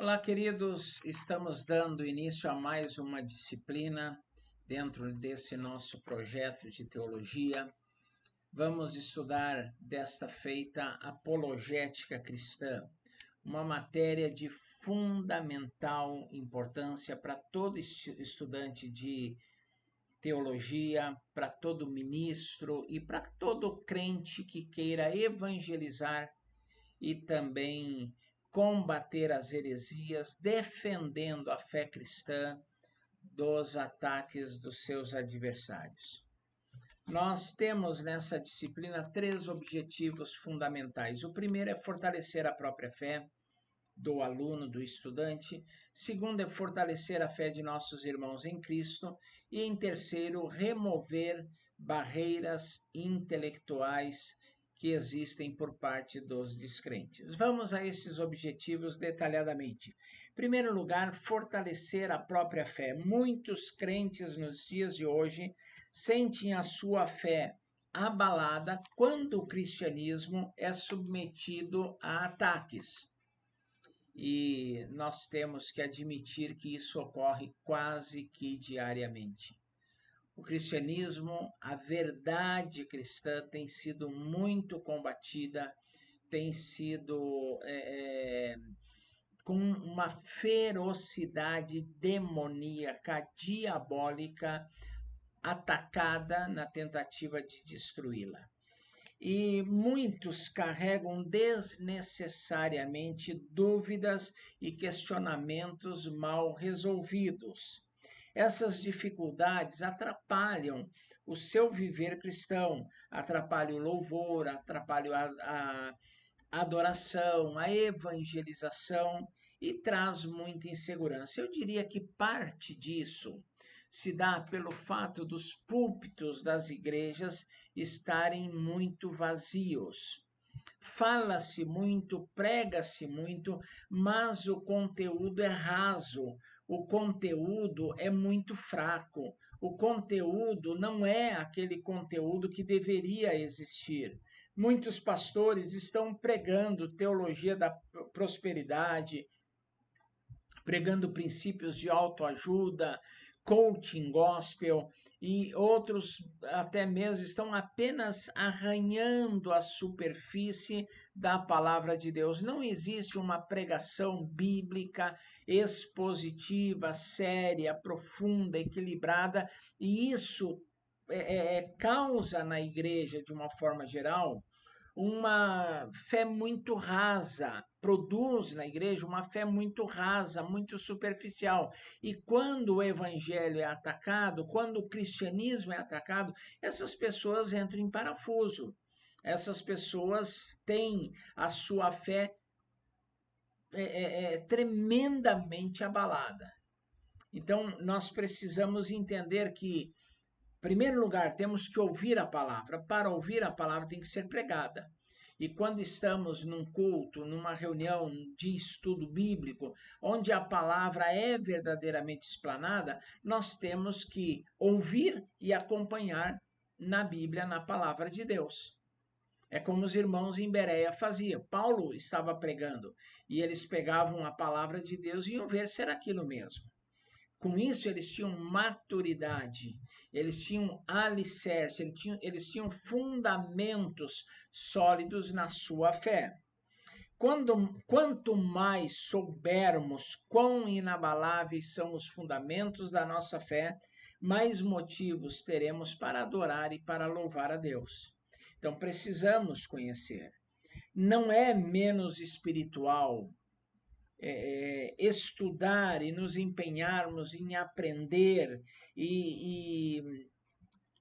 Olá, queridos. Estamos dando início a mais uma disciplina dentro desse nosso projeto de teologia. Vamos estudar desta feita apologética cristã, uma matéria de fundamental importância para todo estudante de teologia, para todo ministro e para todo crente que queira evangelizar e também combater as heresias, defendendo a fé cristã dos ataques dos seus adversários. Nós temos nessa disciplina 3 objetivos fundamentais. O primeiro é fortalecer a própria fé do aluno, do estudante. Segundo é fortalecer a fé de nossos irmãos em Cristo. E em terceiro, remover barreiras intelectuais que existem por parte dos descrentes. Vamos a esses objetivos detalhadamente. Em primeiro lugar, fortalecer a própria fé. Muitos crentes nos dias de hoje sentem a sua fé abalada quando o cristianismo é submetido a ataques. E nós temos que admitir que isso ocorre quase que diariamente. O cristianismo, a verdade cristã tem sido muito combatida, tem sido com uma ferocidade demoníaca, diabólica, atacada na tentativa de destruí-la. E muitos carregam desnecessariamente dúvidas e questionamentos mal resolvidos. Essas dificuldades atrapalham o seu viver cristão, atrapalham o louvor, atrapalham a adoração, a evangelização e traz muita insegurança. Eu diria que parte disso se dá pelo fato dos púlpitos das igrejas estarem muito vazios. Fala-se muito, prega-se muito, mas o conteúdo é raso, o conteúdo é muito fraco, o conteúdo não é aquele conteúdo que deveria existir. Muitos pastores estão pregando teologia da prosperidade, pregando princípios de autoajuda, coaching gospel, e outros até mesmo estão apenas arranhando a superfície da palavra de Deus. Não existe uma pregação bíblica expositiva, séria, profunda, equilibrada, e isso causa na igreja, de uma forma geral, uma fé muito rasa, produz na igreja uma fé muito rasa, muito superficial. E quando o evangelho é atacado, quando o cristianismo é atacado, essas pessoas entram em parafuso. Essas pessoas têm a sua fé tremendamente abalada. Então, nós precisamos entender que, em primeiro lugar, temos que ouvir a palavra. Para ouvir a palavra tem que ser pregada. E quando estamos num culto, numa reunião de estudo bíblico, onde a palavra é verdadeiramente explanada, nós temos que ouvir e acompanhar na Bíblia, na palavra de Deus. É como os irmãos em Bereia faziam. Paulo estava pregando e eles pegavam a palavra de Deus e iam ver se era aquilo mesmo. Com isso, eles tinham maturidade, eles tinham alicerce, eles tinham fundamentos sólidos na sua fé. Quanto mais soubermos quão inabaláveis são os fundamentos da nossa fé, mais motivos teremos para adorar e para louvar a Deus. Então, precisamos conhecer. Não é menos espiritual estudar e nos empenharmos em aprender e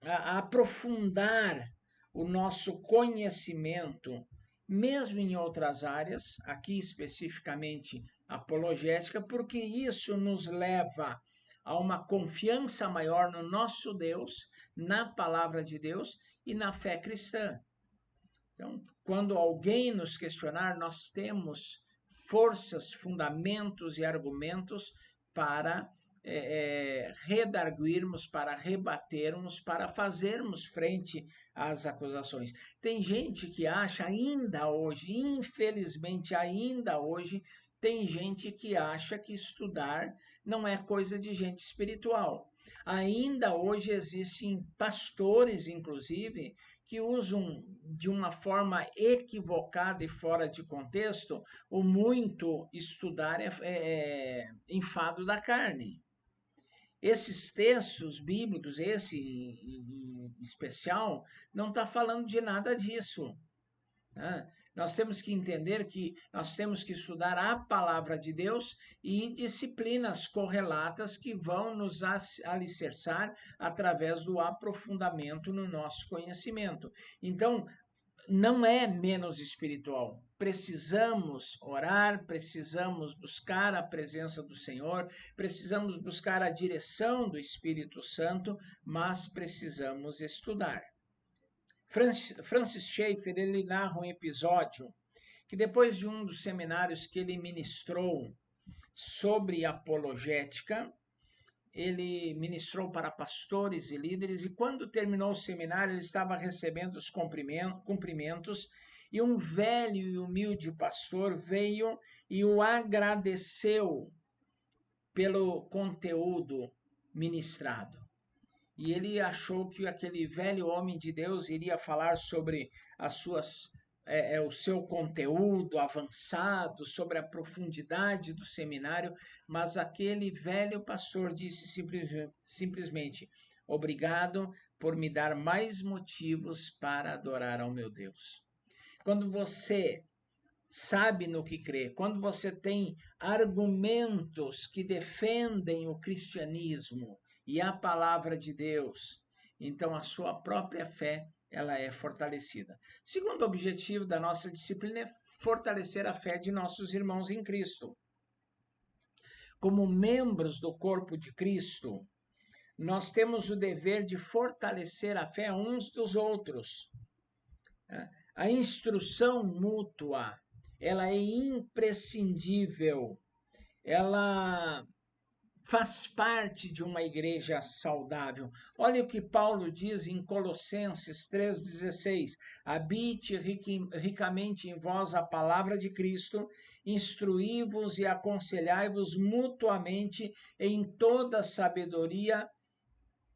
aprofundar o nosso conhecimento, mesmo em outras áreas, aqui especificamente apologética, porque isso nos leva a uma confiança maior no nosso Deus, na palavra de Deus e na fé cristã. Então, quando alguém nos questionar, nós temos forças, fundamentos e argumentos para redarguirmos, para rebatermos, para fazermos frente às acusações. Tem gente que acha ainda hoje, infelizmente ainda hoje, tem gente que acha que estudar não é coisa de gente espiritual. Ainda hoje existem pastores, inclusive, que usam de uma forma equivocada e fora de contexto o muito estudar é enfado da carne. Esses textos bíblicos, esse em especial, não está falando de nada disso. Né? Nós temos que entender que nós temos que estudar a palavra de Deus e disciplinas correlatas que vão nos alicerçar através do aprofundamento no nosso conhecimento. Então, não é menos espiritual. Precisamos orar, precisamos buscar a presença do Senhor, precisamos buscar a direção do Espírito Santo, mas precisamos estudar. Francis Schaeffer, ele narra um episódio que depois de um dos seminários que ele ministrou sobre apologética, ele ministrou para pastores e líderes, e quando terminou o seminário, ele estava recebendo os cumprimentos, e um velho e humilde pastor veio e o agradeceu pelo conteúdo ministrado. E ele achou que aquele velho homem de Deus iria falar sobre o seu conteúdo avançado, sobre a profundidade do seminário, mas aquele velho pastor disse simplesmente: obrigado por me dar mais motivos para adorar ao meu Deus. Quando você sabe no que crê, quando você tem argumentos que defendem o cristianismo e a palavra de Deus, então a sua própria fé ela é fortalecida. Segundo objetivo da nossa disciplina é fortalecer a fé de nossos irmãos em Cristo. Como membros do corpo de Cristo, nós temos o dever de fortalecer a fé uns dos outros. A instrução mútua, ela é imprescindível. Ela faz parte de uma igreja saudável. Olha o que Paulo diz em Colossenses 3,16. Habite ricamente em vós a palavra de Cristo, instruí-vos e aconselhai-vos mutuamente em toda sabedoria,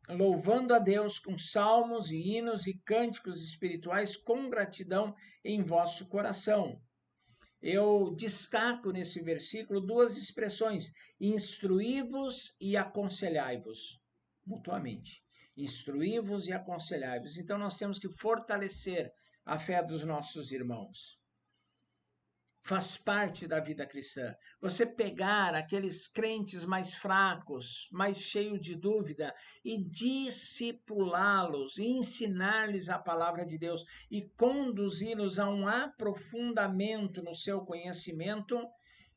louvando a Deus com salmos e hinos e cânticos espirituais com gratidão em vosso coração. Eu destaco nesse versículo duas expressões: instruí-vos e aconselhai-vos mutuamente. Instruí-vos e aconselhai-vos. Então, nós temos que fortalecer a fé dos nossos irmãos. Faz parte da vida cristã. Você pegar aqueles crentes mais fracos, mais cheios de dúvida, e discipulá-los, ensinar-lhes a palavra de Deus e conduzi-los a um aprofundamento no seu conhecimento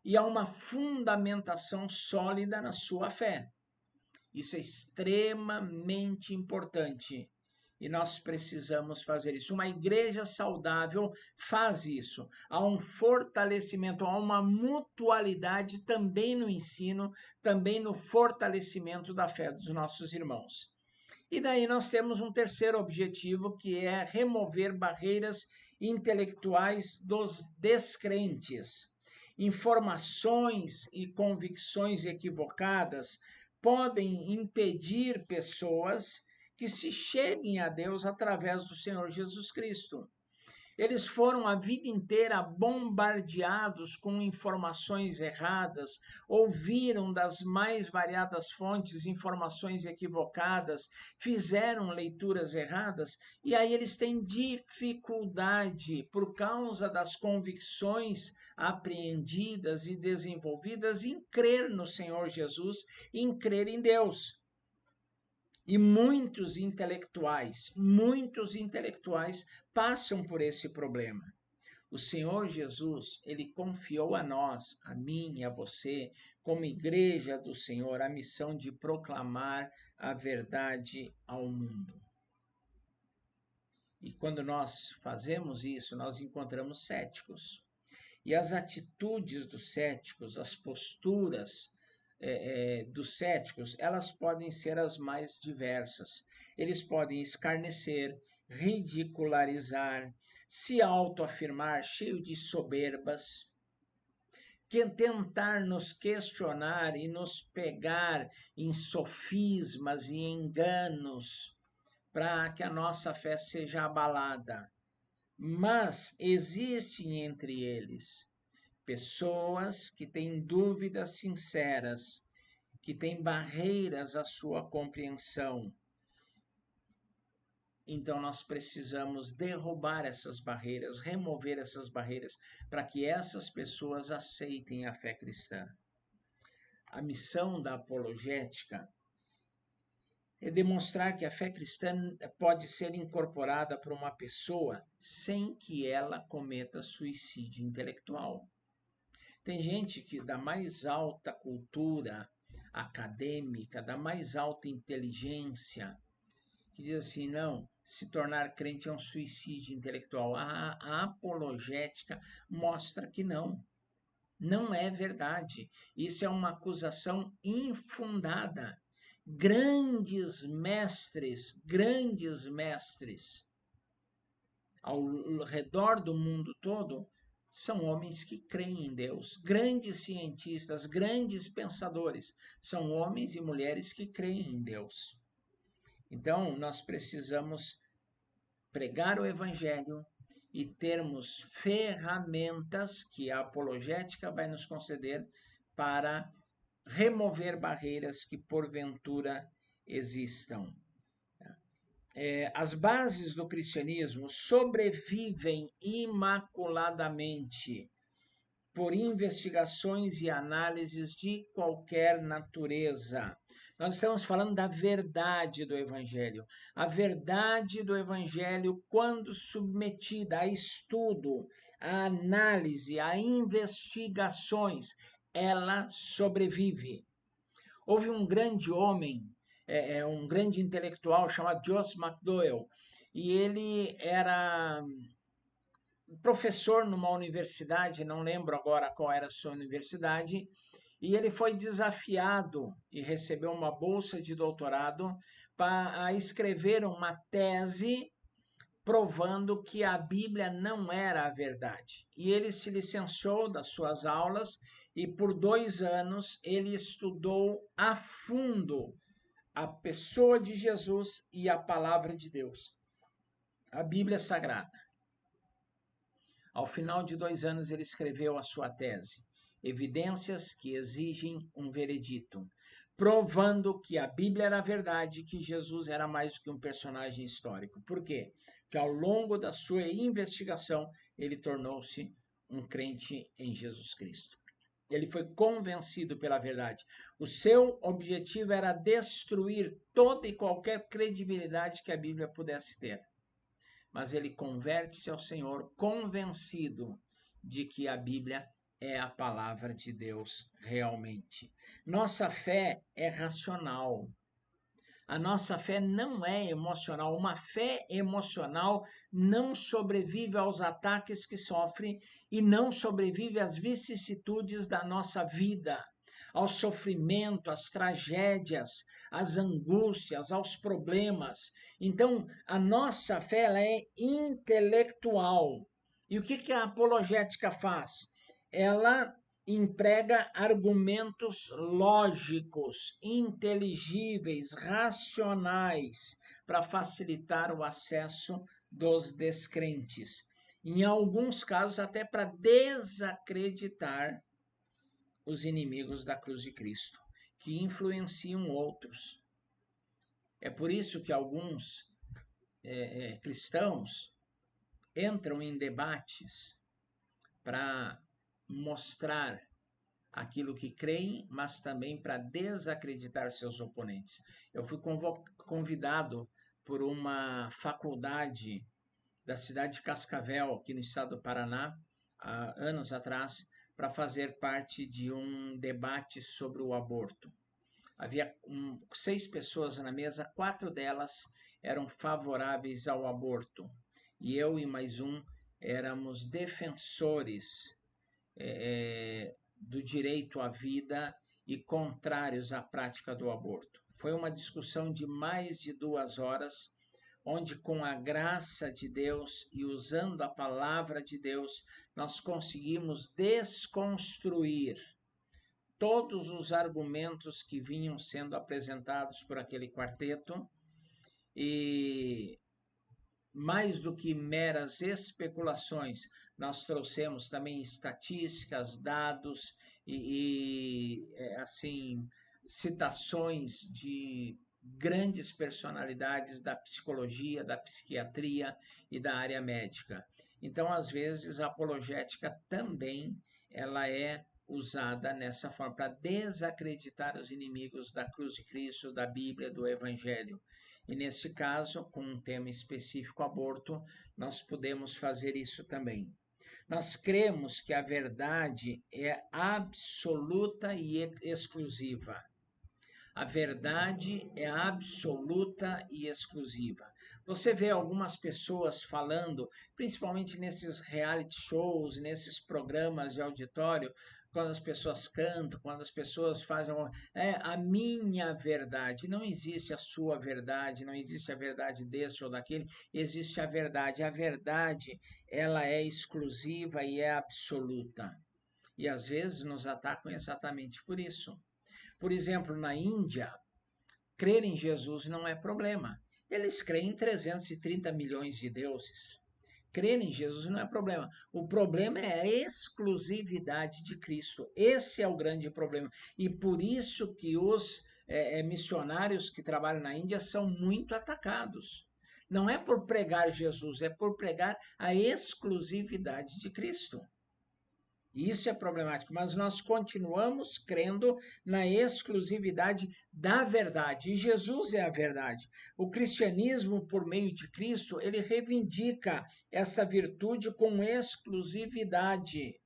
e a uma fundamentação sólida na sua fé. Isso é extremamente importante. E nós precisamos fazer isso. Uma igreja saudável faz isso. Há um fortalecimento, há uma mutualidade também no ensino, também no fortalecimento da fé dos nossos irmãos. E daí nós temos um terceiro objetivo, que é remover barreiras intelectuais dos descrentes. Informações e convicções equivocadas podem impedir pessoas que se cheguem a Deus através do Senhor Jesus Cristo. Eles foram a vida inteira bombardeados com informações erradas, ouviram das mais variadas fontes informações equivocadas, fizeram leituras erradas, e aí eles têm dificuldade, por causa das convicções apreendidas e desenvolvidas, em crer no Senhor Jesus, em crer em Deus. E muitos intelectuais passam por esse problema. O Senhor Jesus, ele confiou a nós, a mim e a você, como igreja do Senhor, a missão de proclamar a verdade ao mundo. E quando nós fazemos isso, nós encontramos céticos. E as atitudes dos céticos, as posturas dos céticos, elas podem ser as mais diversas. Eles podem escarnecer, ridicularizar, se autoafirmar, cheio de soberbas, que tentar nos questionar e nos pegar em sofismas e enganos para que a nossa fé seja abalada. Mas existem entre eles pessoas que têm dúvidas sinceras, que têm barreiras à sua compreensão. Então, nós precisamos derrubar essas barreiras, remover essas barreiras, para que essas pessoas aceitem a fé cristã. A missão da apologética é demonstrar que a fé cristã pode ser incorporada por uma pessoa sem que ela cometa suicídio intelectual. Tem gente que da mais alta cultura acadêmica, da mais alta inteligência, que diz assim, não, se tornar crente é um suicídio intelectual. A apologética mostra que não. Não é verdade. Isso é uma acusação infundada. Grandes mestres ao redor do mundo todo são homens que creem em Deus. Grandes cientistas, grandes pensadores são homens e mulheres que creem em Deus. Então, nós precisamos pregar o Evangelho e termos ferramentas que a apologética vai nos conceder para remover barreiras que porventura existam. As bases do cristianismo sobrevivem imaculadamente por investigações e análises de qualquer natureza. Nós estamos falando da verdade do Evangelho. A verdade do Evangelho, quando submetida a estudo, a análise, a investigações, ela sobrevive. Houve um grande homem, um grande intelectual chamado Joseph McDowell, e ele era professor numa universidade, não lembro agora qual era a sua universidade, e ele foi desafiado e recebeu uma bolsa de doutorado para escrever uma tese provando que a Bíblia não era a verdade. E ele se licenciou das suas aulas e por 2 anos ele estudou a fundo a pessoa de Jesus e a palavra de Deus, a Bíblia Sagrada. Ao final de 2 anos ele escreveu a sua tese, Evidências que exigem um veredito, provando que a Bíblia era a verdade, que Jesus era mais do que um personagem histórico. Por quê? Porque ao longo da sua investigação, ele tornou-se um crente em Jesus Cristo. Ele foi convencido pela verdade. O seu objetivo era destruir toda e qualquer credibilidade que a Bíblia pudesse ter. Mas ele converte-se ao Senhor convencido de que a Bíblia é a palavra de Deus realmente. Nossa fé é racional. A nossa fé não é emocional. Uma fé emocional não sobrevive aos ataques que sofre e não sobrevive às vicissitudes da nossa vida, ao sofrimento, às tragédias, às angústias, aos problemas. Então, a nossa fé ela é intelectual. E o que a apologética faz? Ela emprega argumentos lógicos, inteligíveis, racionais, para facilitar o acesso dos descrentes. Em alguns casos, até para desacreditar os inimigos da cruz de Cristo, que influenciam outros. É por isso que alguns cristãos entram em debates para mostrar aquilo que creem, mas também para desacreditar seus oponentes. Eu fui convidado por uma faculdade da cidade de Cascavel, aqui no estado do Paraná, há anos atrás, para fazer parte de um debate sobre o aborto. Havia 6 pessoas na mesa, 4 delas eram favoráveis ao aborto. E eu e mais um éramos defensores do direito à vida e contrários à prática do aborto. Foi uma discussão de mais de 2 horas, onde, com a graça de Deus e usando a palavra de Deus, nós conseguimos desconstruir todos os argumentos que vinham sendo apresentados por aquele quarteto, e mais do que meras especulações, nós trouxemos também estatísticas, dados assim, citações de grandes personalidades da psicologia, da psiquiatria e da área médica. Então, às vezes, a apologética também ela é usada nessa forma para desacreditar os inimigos da cruz de Cristo, da Bíblia, do Evangelho. E nesse caso, com um tema específico, aborto, nós podemos fazer isso também. Nós cremos que a verdade é absoluta e exclusiva. A verdade é absoluta e exclusiva. Você vê algumas pessoas falando, principalmente nesses reality shows, nesses programas de auditório, quando as pessoas cantam, quando as pessoas fazem a minha verdade. Não existe a sua verdade, não existe a verdade deste ou daquele, existe a verdade. A verdade, ela é exclusiva e é absoluta. E às vezes nos atacam exatamente por isso. Por exemplo, na Índia, crer em Jesus não é problema. Eles creem em 330 milhões de deuses. Crer em Jesus não é problema. O problema é a exclusividade de Cristo. Esse é o grande problema. E por isso que os missionários que trabalham na Índia são muito atacados. Não é por pregar Jesus, é por pregar a exclusividade de Cristo. Isso é problemático, mas nós continuamos crendo na exclusividade da verdade. E Jesus é a verdade. O cristianismo, por meio de Cristo, ele reivindica essa virtude com exclusividade.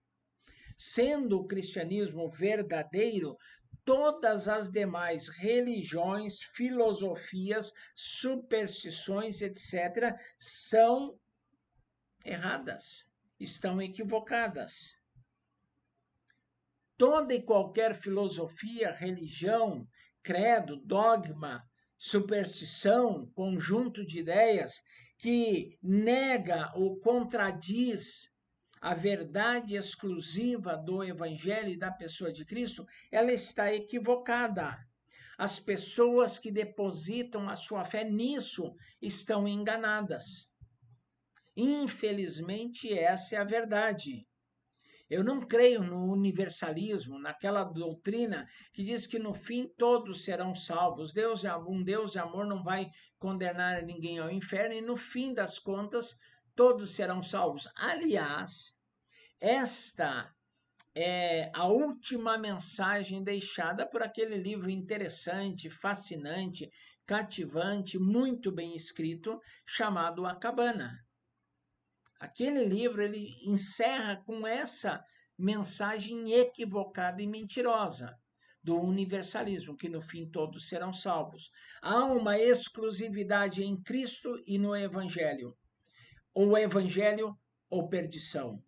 Sendo o cristianismo verdadeiro, todas as demais religiões, filosofias, superstições, etc., são erradas, estão equivocadas. Toda e qualquer filosofia, religião, credo, dogma, superstição, conjunto de ideias que nega ou contradiz a verdade exclusiva do Evangelho e da pessoa de Cristo, ela está equivocada. As pessoas que depositam a sua fé nisso estão enganadas. Infelizmente, essa é a verdade. Eu não creio no universalismo, naquela doutrina que diz que no fim todos serão salvos. Um Deus de amor não vai condenar ninguém ao inferno e no fim das contas todos serão salvos. Aliás, esta é a última mensagem deixada por aquele livro interessante, fascinante, cativante, muito bem escrito, chamado A Cabana. Aquele livro ele encerra com essa mensagem equivocada e mentirosa do universalismo, que no fim todos serão salvos. Há uma exclusividade em Cristo e no Evangelho. Ou Evangelho ou perdição.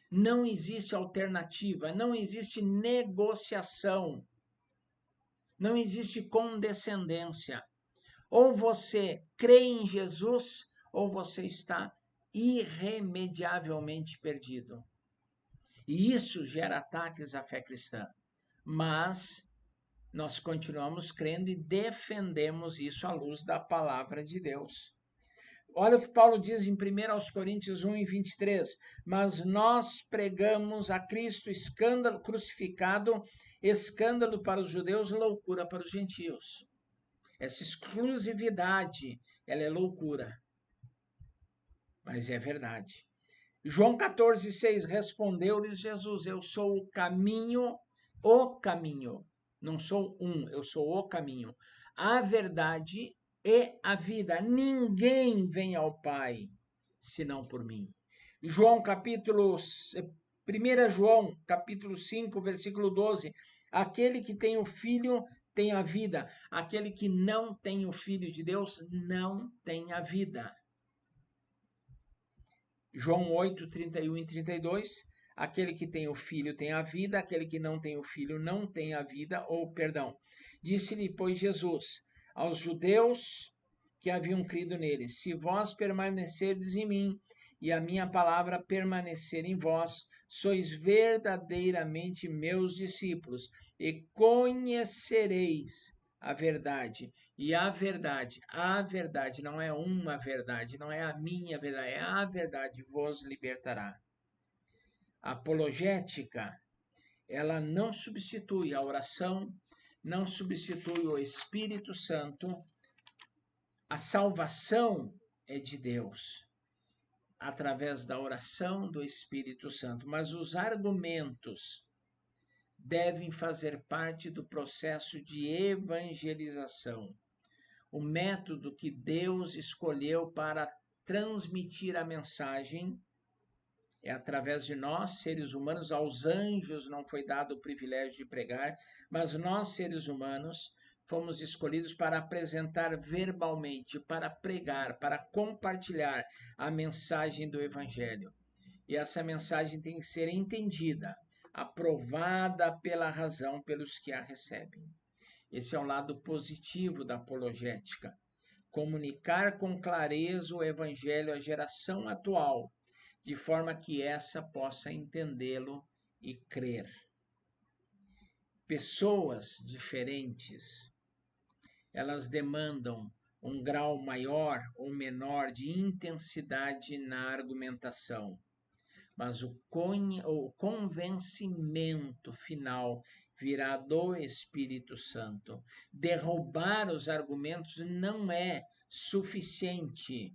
Não existe alternativa, não existe negociação, não existe condescendência. Ou você crê em Jesus, ou você está irremediavelmente perdido. E isso gera ataques à fé cristã. Mas nós continuamos crendo e defendemos isso à luz da palavra de Deus. Olha o que Paulo diz em 1 Coríntios 1:23. Mas nós pregamos a Cristo escândalo, crucificado, escândalo para os judeus, loucura para os gentios. Essa exclusividade, ela é loucura. Mas é verdade. João 14:6, respondeu-lhes Jesus, eu sou o caminho. Não sou eu sou o caminho. A verdade e a vida. Ninguém vem ao Pai, senão por mim. 1 João, capítulo 5, versículo 12. Aquele que tem o Filho tem a vida. Aquele que não tem o Filho de Deus não tem a vida. João 8, 31 e 32, aquele que tem o Filho tem a vida, aquele que não tem o Filho não tem a vida, ou, perdão, disse-lhe, pois, Jesus aos judeus que haviam crido nele, se vós permanecerdes em mim, e a minha palavra permanecer em vós, sois verdadeiramente meus discípulos, e conhecereis a verdade. E a verdade não é uma verdade, não é a minha verdade, é a verdade vos libertará. A apologética, ela não substitui a oração, não substitui o Espírito Santo. A salvação é de Deus, através da oração do Espírito Santo, mas os argumentos devem fazer parte do processo de evangelização. O método que Deus escolheu para transmitir a mensagem é através de nós, seres humanos. Aos anjos não foi dado o privilégio de pregar, mas nós, seres humanos, fomos escolhidos para apresentar verbalmente, para pregar, para compartilhar a mensagem do Evangelho. E essa mensagem tem que ser entendida, aprovada pela razão pelos que a recebem. Esse é o lado positivo da apologética. Comunicar com clareza o Evangelho à geração atual, de forma que essa possa entendê-lo e crer. Pessoas diferentes, elas demandam um grau maior ou menor de intensidade na argumentação, mas o convencimento final virá do Espírito Santo. Derrubar os argumentos não é suficiente.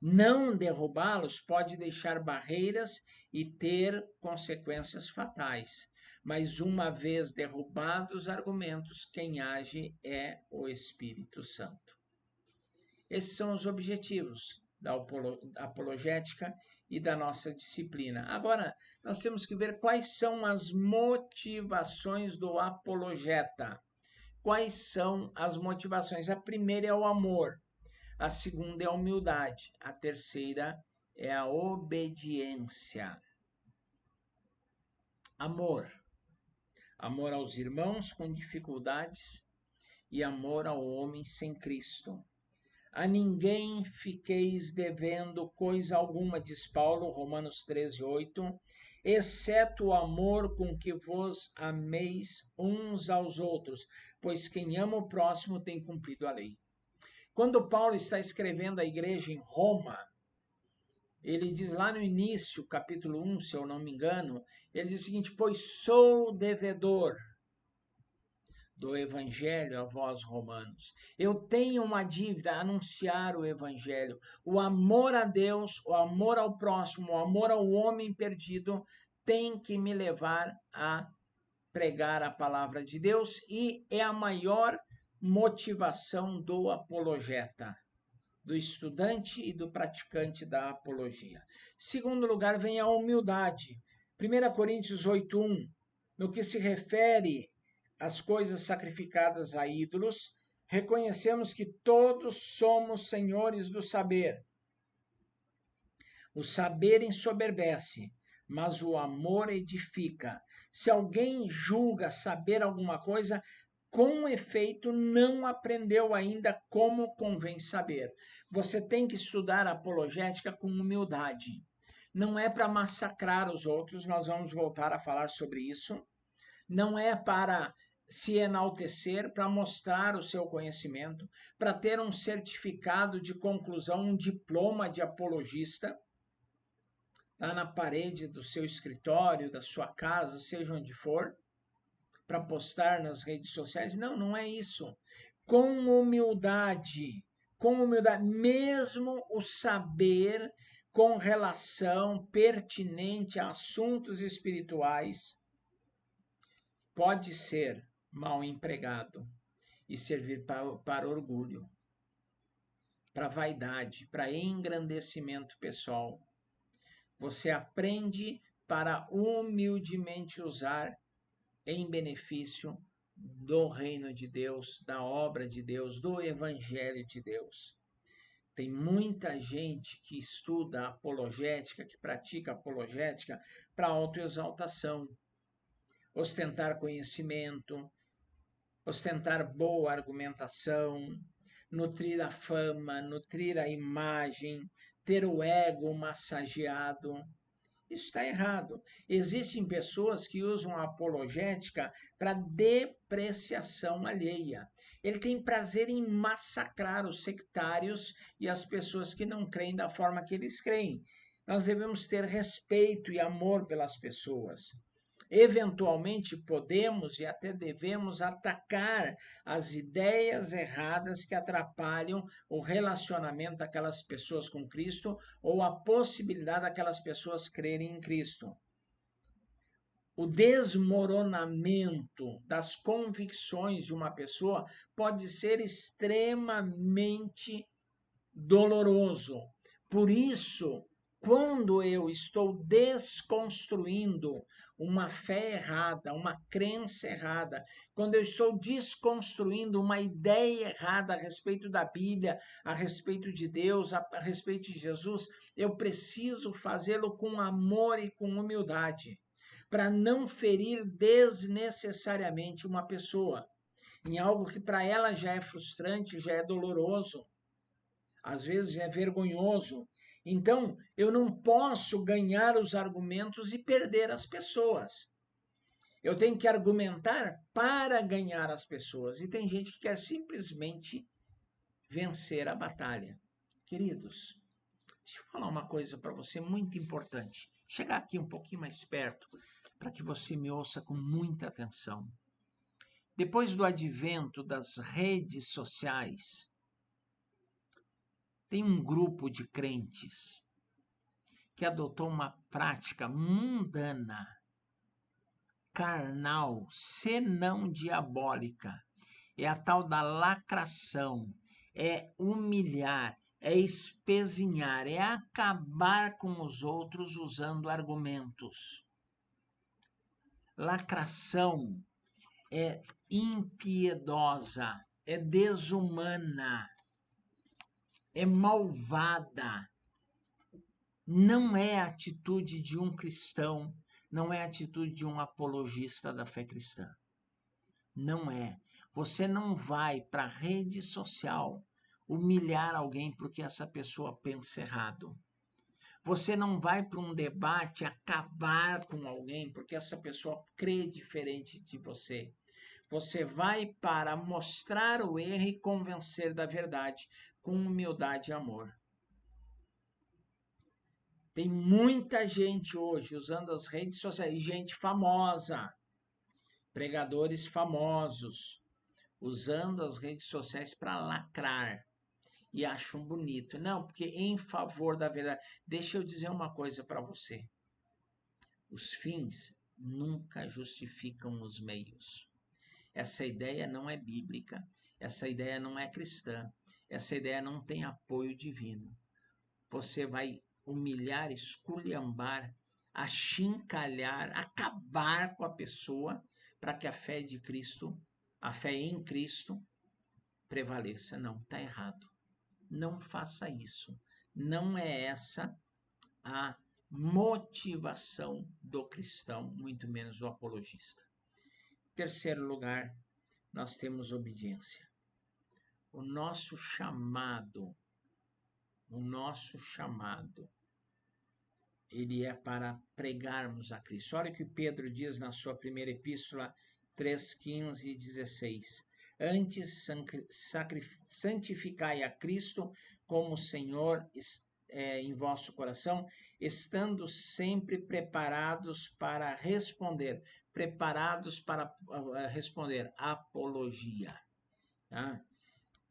Não derrubá-los pode deixar barreiras e ter consequências fatais. Mas uma vez derrubados os argumentos, quem age é o Espírito Santo. Esses são os objetivos da apologética e da nossa disciplina. Agora, nós temos que ver quais são as motivações do apologeta. Quais são as motivações? A primeira é o amor. A segunda é a humildade. A terceira é a obediência. Amor. Amor aos irmãos com dificuldades e amor ao homem sem Cristo. A ninguém fiqueis devendo coisa alguma, diz Paulo, Romanos 13:8, exceto o amor com que vos ameis uns aos outros, pois quem ama o próximo tem cumprido a lei. Quando Paulo está escrevendo à igreja em Roma, ele diz lá no início, capítulo 1, se eu não me engano, ele diz o seguinte, pois sou devedor do Evangelho a vós, romanos. Eu tenho uma dívida a anunciar o Evangelho. O amor a Deus, o amor ao próximo, o amor ao homem perdido tem que me levar a pregar a palavra de Deus e é a maior motivação do apologeta, do estudante e do praticante da apologia. Segundo lugar, vem a humildade. 1 Coríntios 8:1, no que se refere às coisas sacrificadas a ídolos, reconhecemos que todos somos senhores do saber. O saber ensoberbece, mas o amor edifica. Se alguém julga saber alguma coisa, com efeito, não aprendeu ainda como convém saber. Você tem que estudar a apologética com humildade. Não é para massacrar os outros, nós vamos voltar a falar sobre isso. Não é para se enaltecer, para mostrar o seu conhecimento, para ter um certificado de conclusão, um diploma de apologista, lá na parede do seu escritório, da sua casa, seja onde for, para postar nas redes sociais. Não, não é isso. Com humildade, mesmo o saber com relação pertinente a assuntos espirituais pode ser mal empregado e servir para orgulho, para vaidade, para engrandecimento pessoal. Você aprende para humildemente usar em benefício do reino de Deus, da obra de Deus, do Evangelho de Deus. Tem muita gente que estuda apologética, que pratica apologética para autoexaltação, ostentar conhecimento, ostentar boa argumentação, nutrir a fama, nutrir a imagem, ter o ego massageado. Isso está errado. Existem pessoas que usam a apologética para depreciação alheia. Ele tem prazer em massacrar os sectários e as pessoas que não creem da forma que eles creem. Nós devemos ter respeito e amor pelas pessoas. Eventualmente podemos e até devemos atacar as ideias erradas que atrapalham o relacionamento daquelas pessoas com Cristo ou a possibilidade daquelas pessoas crerem em Cristo. O desmoronamento das convicções de uma pessoa pode ser extremamente doloroso. Por isso, quando eu estou desconstruindo uma fé errada, uma crença errada, quando eu estou desconstruindo uma ideia errada a respeito da Bíblia, a respeito de Deus, a respeito de Jesus, eu preciso fazê-lo com amor e com humildade, para não ferir desnecessariamente uma pessoa em algo que para ela já é frustrante, já é doloroso, às vezes é vergonhoso. Então, eu não posso ganhar os argumentos e perder as pessoas. Eu tenho que argumentar para ganhar as pessoas. E tem gente que quer simplesmente vencer a batalha. Queridos, deixa eu falar uma coisa para você muito importante. Chegar aqui um pouquinho mais perto, para que você me ouça com muita atenção. Depois do advento das redes sociais, tem um grupo de crentes que adotou uma prática mundana, carnal, senão diabólica. É a tal da lacração, é humilhar, é espezinhar, é acabar com os outros usando argumentos. Lacração é impiedosa, é desumana, é malvada. Não é a atitude de um cristão, não é a atitude de um apologista da fé cristã. Não é. Você não vai para a rede social humilhar alguém porque essa pessoa pensa errado. Você não vai para um debate acabar com alguém porque essa pessoa crê diferente de você. Você vai para mostrar o erro e convencer da verdade com humildade e amor. Tem muita gente hoje usando as redes sociais, gente famosa, pregadores famosos, usando as redes sociais para lacrar e acham bonito. Não, porque em favor da verdade. Deixa eu dizer uma coisa para você. Os fins nunca justificam os meios. Essa ideia não é bíblica, essa ideia não é cristã, essa ideia não tem apoio divino. Você vai humilhar, esculhambar, achincalhar, acabar com a pessoa para que a fé de Cristo, a fé em Cristo, prevaleça. Não, está errado. Não faça isso. Não é essa a motivação do cristão, muito menos do apologista. Em terceiro lugar, nós temos obediência. O nosso chamado, ele é para pregarmos a Cristo. Olha o que Pedro diz na sua primeira epístola 3:15 e 16. Antes, santificai a Cristo como Senhor em vosso coração, estando sempre preparados para responder. Preparados para responder. Apologia. Tá?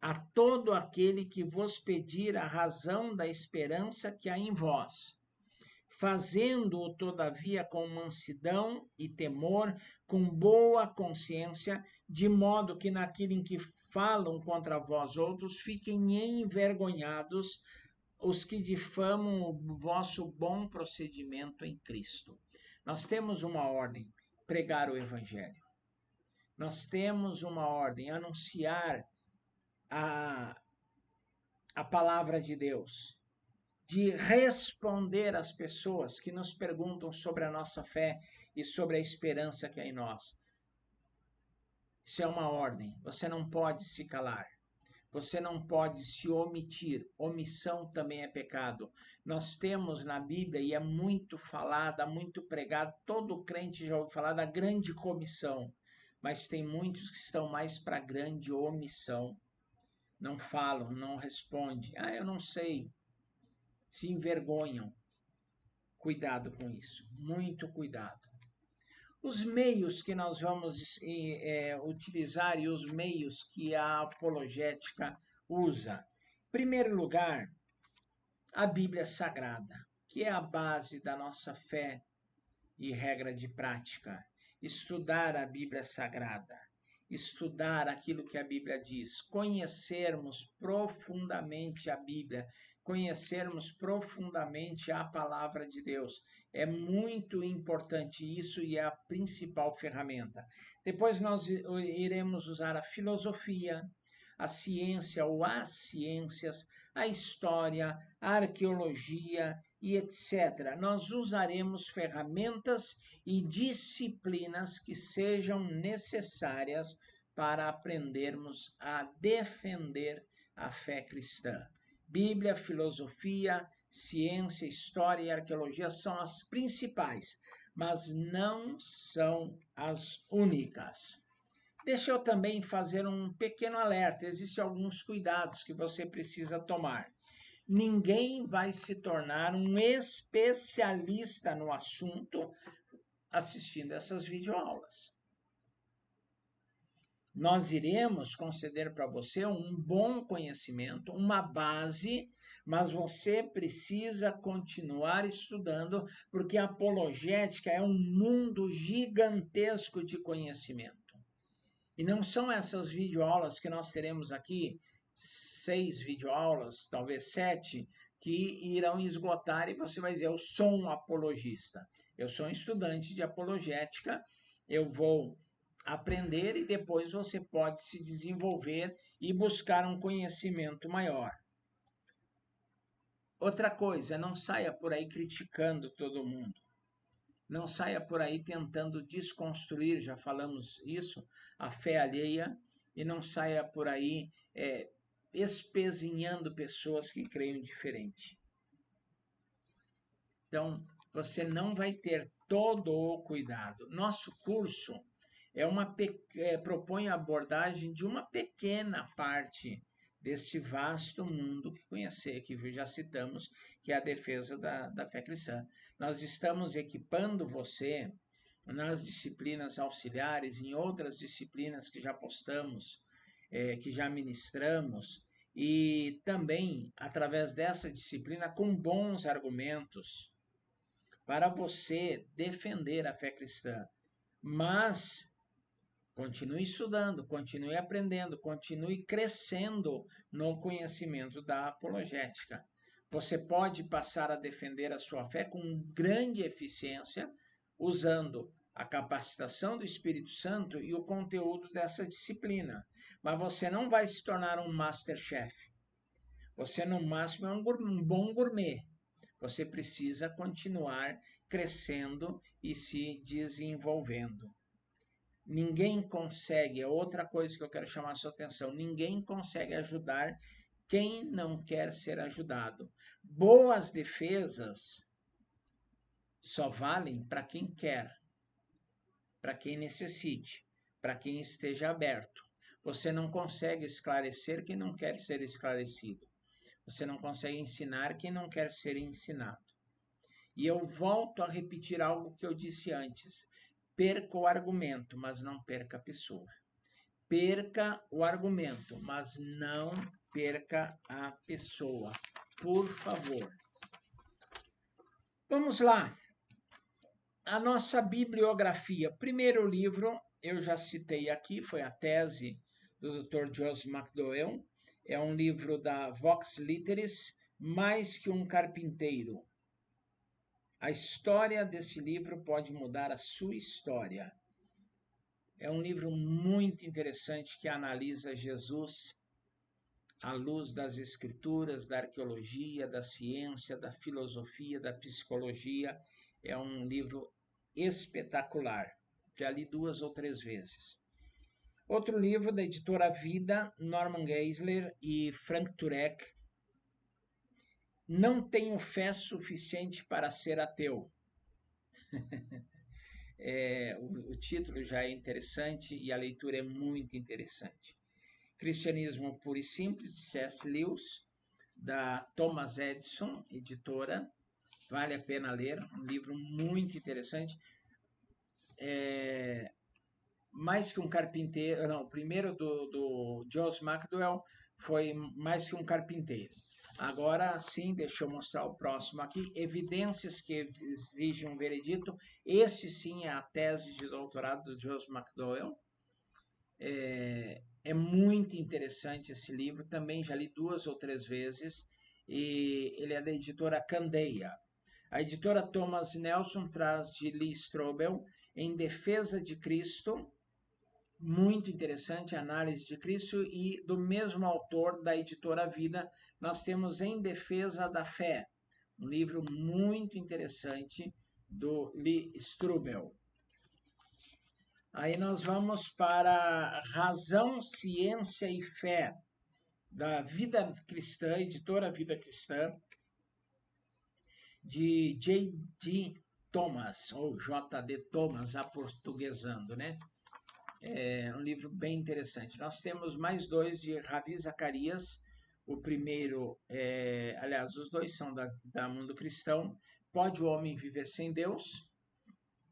A todo aquele que vos pedir a razão da esperança que há em vós, fazendo-o, todavia, com mansidão e temor, com boa consciência, de modo que naquilo em que falam contra vós outros, fiquem envergonhados os que difamam o vosso bom procedimento em Cristo. Nós temos uma ordem, pregar o Evangelho. Nós temos uma ordem, anunciar a palavra de Deus, de responder às pessoas que nos perguntam sobre a nossa fé e sobre a esperança que há em nós. Isso é uma ordem, você não pode se calar. Você não pode se omitir. Omissão também é pecado. Nós temos na Bíblia, e é muito falada, muito pregada, todo crente já ouviu falar da grande comissão, mas tem muitos que estão mais para a grande omissão. Não falam, não respondem. Ah, eu não sei. Se envergonham. Cuidado com isso. Muito cuidado. Os meios que nós vamos utilizar e os meios que a apologética usa. Em primeiro lugar, a Bíblia Sagrada, que é a base da nossa fé e regra de prática. Estudar a Bíblia Sagrada, estudar aquilo que a Bíblia diz, conhecermos profundamente a Bíblia, conhecermos profundamente a palavra de Deus. É muito importante isso e é a principal ferramenta. Depois nós iremos usar a filosofia, a ciência ou as ciências, a história, a arqueologia e etc. Nós usaremos ferramentas e disciplinas que sejam necessárias para aprendermos a defender a fé cristã. Bíblia, filosofia, ciência, história e arqueologia são as principais, mas não são as únicas. Deixa eu também fazer um pequeno alerta. Existem alguns cuidados que você precisa tomar. Ninguém vai se tornar um especialista no assunto assistindo essas videoaulas. Nós iremos conceder para você um bom conhecimento, uma base, mas você precisa continuar estudando, porque a apologética é um mundo gigantesco de conhecimento. E não são essas videoaulas que nós teremos aqui, 6 videoaulas, talvez 7, que irão esgotar e você vai dizer, eu sou um apologista. Eu sou um estudante de apologética, eu vou aprender e depois você pode se desenvolver e buscar um conhecimento maior. Outra coisa, não saia por aí criticando todo mundo. Não saia por aí tentando desconstruir, já falamos isso, a fé alheia, e não saia por aí espezinhando pessoas que creem diferente. Então, você não vai ter todo o cuidado. Nosso curso propõe a abordagem de uma pequena parte deste vasto mundo que já citamos, que é a defesa da fé cristã. Nós estamos equipando você nas disciplinas auxiliares, em outras disciplinas que já postamos, que já ministramos, e também, através dessa disciplina, com bons argumentos para você defender a fé cristã. Mas continue estudando, continue aprendendo, continue crescendo no conhecimento da apologética. Você pode passar a defender a sua fé com grande eficiência, usando a capacitação do Espírito Santo e o conteúdo dessa disciplina. Mas você não vai se tornar um masterchef. Você, no máximo, é um bom gourmet. Você precisa continuar crescendo e se desenvolvendo. Ninguém consegue, é outra coisa que eu quero chamar a sua atenção, ninguém consegue ajudar quem não quer ser ajudado. Boas defesas só valem para quem quer, para quem necessite, para quem esteja aberto. Você não consegue esclarecer quem não quer ser esclarecido. Você não consegue ensinar quem não quer ser ensinado. E eu volto a repetir algo que eu disse antes. Perca o argumento, mas não perca a pessoa. Perca o argumento, mas não perca a pessoa. Por favor. Vamos lá. A nossa bibliografia. Primeiro livro, eu já citei aqui, foi a tese do Dr. Joseph McDowell. É um livro da Vox Literis, Mais que um Carpinteiro. A história desse livro pode mudar a sua história. É um livro muito interessante que analisa Jesus à luz das escrituras, da arqueologia, da ciência, da filosofia, da psicologia. É um livro espetacular. Já li 2 ou 3 vezes. Outro livro da editora Vida, Norman Geisler e Frank Turek, Não Tenho Fé Suficiente para Ser Ateu. O título já é interessante e a leitura é muito interessante. Cristianismo Puro e Simples, de C.S. Lewis, da Thomas Edison, editora. Vale a pena ler, um livro muito interessante. Mais que um carpinteiro, não, o primeiro do Joss McDowell foi Mais que um Carpinteiro. Agora sim, deixa eu mostrar o próximo aqui, Evidências que Exigem um Veredito. Esse sim é a tese de doutorado do Joss McDowell. É muito interessante esse livro, também já li 2 ou 3 vezes, e ele é da editora Candeia. A editora Thomas Nelson traz de Lee Strobel, Em Defesa de Cristo, muito interessante, análise de Cristo, e do mesmo autor da editora Vida, nós temos Em Defesa da Fé, um livro muito interessante do Lee Strobel. Aí nós vamos para Razão, Ciência e Fé, da Vida Cristã, editora Vida Cristã, de J.D. Thomas, ou J.D. Thomas, aportuguesando, né? É um livro bem interessante. Nós temos mais 2 de Ravi Zacarias. O primeiro, aliás, os 2 são da Mundo Cristão. Pode o Homem Viver Sem Deus?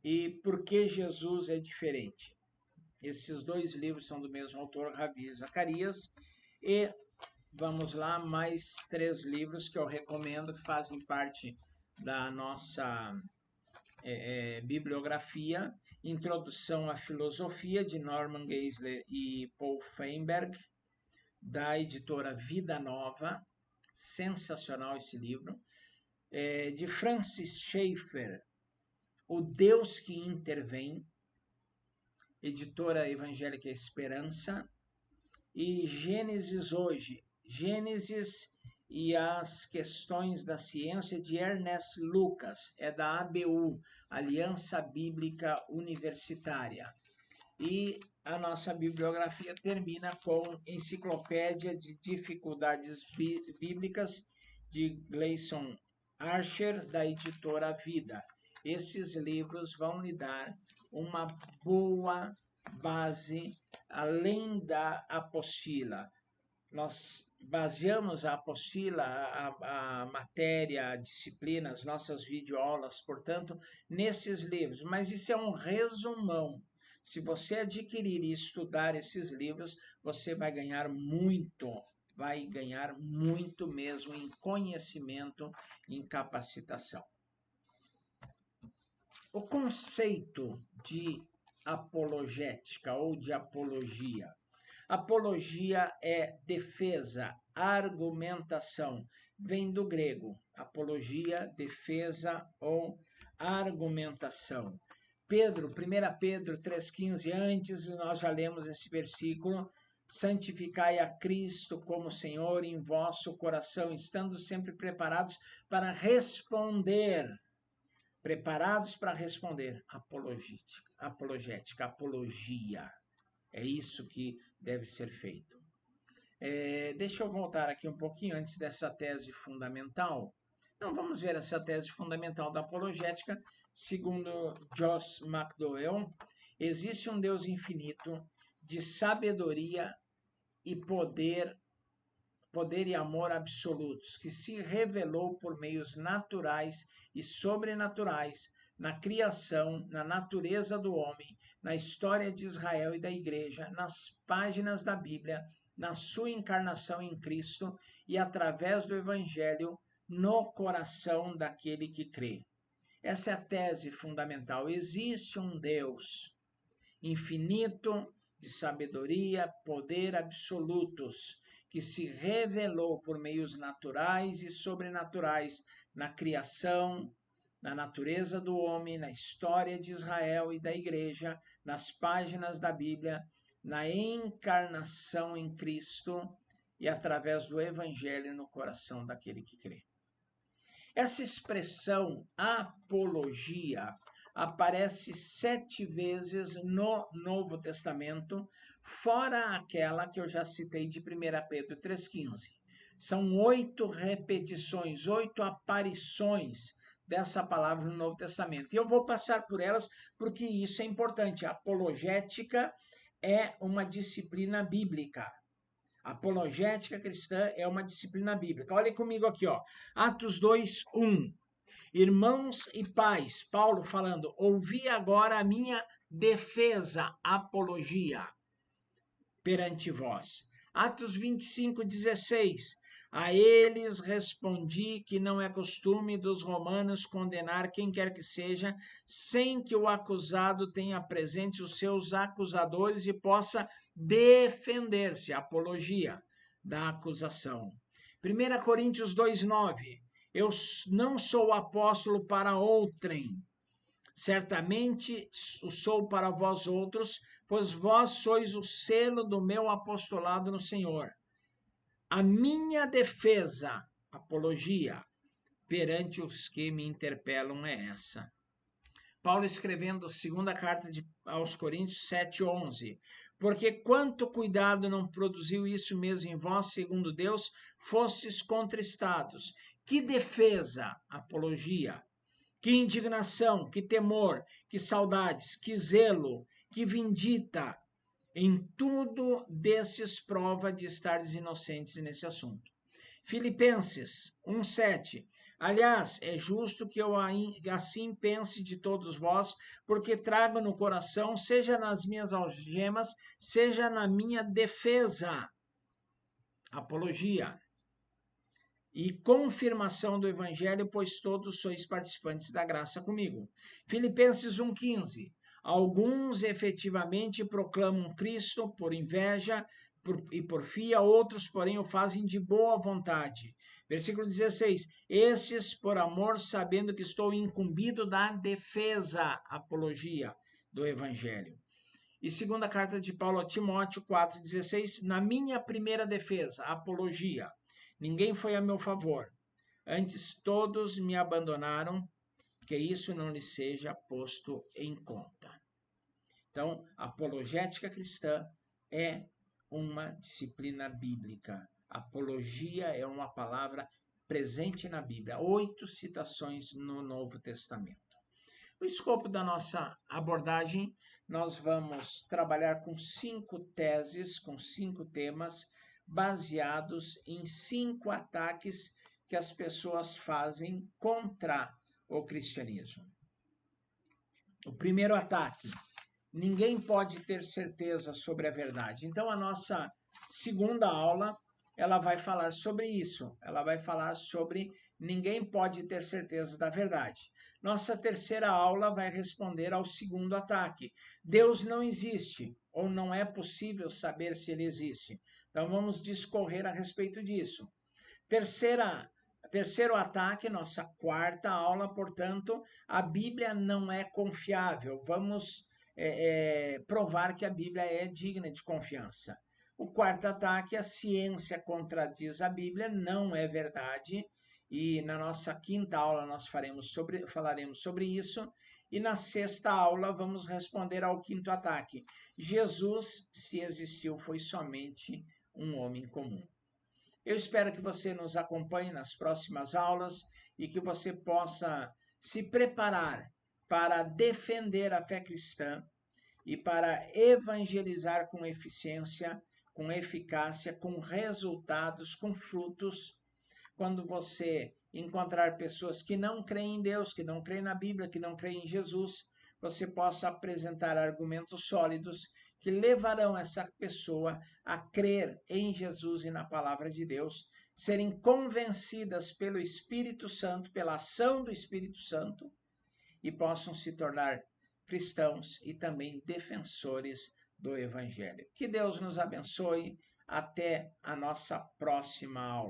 E Por que Jesus é Diferente? Esses 2 livros são do mesmo autor, Ravi Zacarias. E vamos lá, mais 3 livros que eu recomendo, que fazem parte da nossa bibliografia. Introdução à Filosofia, de Norman Geisler e Paul Feinberg, da editora Vida Nova. Sensacional esse livro. De Francis Schaeffer, O Deus que Intervém, editora Evangélica Esperança. E Gênesis Hoje, Gênesis e as Questões da Ciência, de Ernest Lucas, é da ABU, Aliança Bíblica Universitária. E a nossa bibliografia termina com Enciclopédia de Dificuldades Bíblicas, de Gleason Archer, da editora Vida. Esses livros vão lhe dar uma boa base, além da apostila. Nós baseamos a apostila, a matéria, a disciplina, as nossas videoaulas, portanto, nesses livros. Mas isso é um resumão. Se você adquirir e estudar esses livros, você vai ganhar muito mesmo em conhecimento, em capacitação. O conceito de apologética ou de apologia. Apologia é defesa, argumentação. Vem do grego. Apologia, defesa ou argumentação. 1 Pedro 3,15, antes nós já lemos esse versículo. Santificai a Cristo como Senhor em vosso coração, estando sempre preparados para responder. Preparados para responder. Apologética, apologia. É isso que deve ser feito. Deixa eu voltar aqui um pouquinho antes dessa tese fundamental. Então, vamos ver essa tese fundamental da apologética. Segundo Joss McDowell, existe um Deus infinito de sabedoria e poder e amor absolutos, que se revelou por meios naturais e sobrenaturais na criação, na natureza do homem, na história de Israel e da Igreja, nas páginas da Bíblia, na sua encarnação em Cristo e através do Evangelho no coração daquele que crê. Essa é a tese fundamental. Existe um Deus infinito, de sabedoria, poder absolutos, que se revelou por meios naturais e sobrenaturais na criação, na natureza do homem, na história de Israel e da Igreja, nas páginas da Bíblia, na encarnação em Cristo e através do evangelho no coração daquele que crê. Essa expressão apologia aparece 7 vezes no Novo Testamento, fora aquela que eu já citei de 1 Pedro 3,15. São 8 repetições, 8 aparições dessa palavra no Novo Testamento. E eu vou passar por elas porque isso é importante. A apologética é uma disciplina bíblica. A apologética cristã é uma disciplina bíblica. Olhem comigo aqui, ó. Atos 2:1. Irmãos e pais, Paulo falando, ouvi agora a minha defesa, apologia, perante vós. Atos 25:16. A eles respondi que não é costume dos romanos condenar quem quer que seja, sem que o acusado tenha presente os seus acusadores e possa defender-se, apologia da acusação. 1 Coríntios 2:9. Eu não sou apóstolo para outrem, certamente o sou para vós outros, pois vós sois o selo do meu apostolado no Senhor. A minha defesa, apologia, perante os que me interpelam é essa. Paulo escrevendo a segunda carta aos Coríntios 7:11. Porque quanto cuidado não produziu isso mesmo em vós, segundo Deus, fostes contristados. Que defesa, apologia, que indignação, que temor, que saudades, que zelo, que vindita. Em tudo desses prova de estardes inocentes nesse assunto. Filipenses 1:7. Aliás, é justo que eu assim pense de todos vós, porque trago no coração, seja nas minhas algemas, seja na minha defesa, apologia, e confirmação do evangelho, pois todos sois participantes da graça comigo. Filipenses 1:15. Alguns efetivamente proclamam Cristo por inveja e porfia, outros, porém, o fazem de boa vontade. Versículo 16. Esses por amor, sabendo que estou incumbido da defesa, apologia do evangelho. E segunda carta de Paulo a Timóteo 4:16. Na minha primeira defesa, apologia, ninguém foi a meu favor. Antes todos me abandonaram, que isso não lhe seja posto em conta. Então, a apologética cristã é uma disciplina bíblica. Apologia é uma palavra presente na Bíblia. 8 citações no Novo Testamento. No escopo da nossa abordagem, nós vamos trabalhar com 5 teses, com 5 temas, baseados em 5 ataques que as pessoas fazem contra o cristianismo. O primeiro ataque: ninguém pode ter certeza sobre a verdade. Então, a nossa segunda aula, ela vai falar sobre isso. Ela vai falar sobre ninguém pode ter certeza da verdade. Nossa terceira aula vai responder ao segundo ataque. Deus não existe, ou não é possível saber se ele existe. Então, vamos discorrer a respeito disso. Terceiro ataque, nossa quarta aula, portanto, a Bíblia não é confiável. Vamos provar que a Bíblia é digna de confiança. O quarto ataque, a ciência contradiz a Bíblia, não é verdade. E na nossa quinta aula nós falaremos sobre isso. E na sexta aula vamos responder ao quinto ataque. Jesus, se existiu, foi somente um homem comum. Eu espero que você nos acompanhe nas próximas aulas e que você possa se preparar para defender a fé cristã e para evangelizar com eficiência, com eficácia, com resultados, com frutos. Quando você encontrar pessoas que não creem em Deus, que não creem na Bíblia, que não creem em Jesus, você possa apresentar argumentos sólidos que levarão essa pessoa a crer em Jesus e na palavra de Deus, serem convencidas pelo Espírito Santo, pela ação do Espírito Santo, e possam se tornar cristãos e também defensores do Evangelho. Que Deus nos abençoe. Até a nossa próxima aula.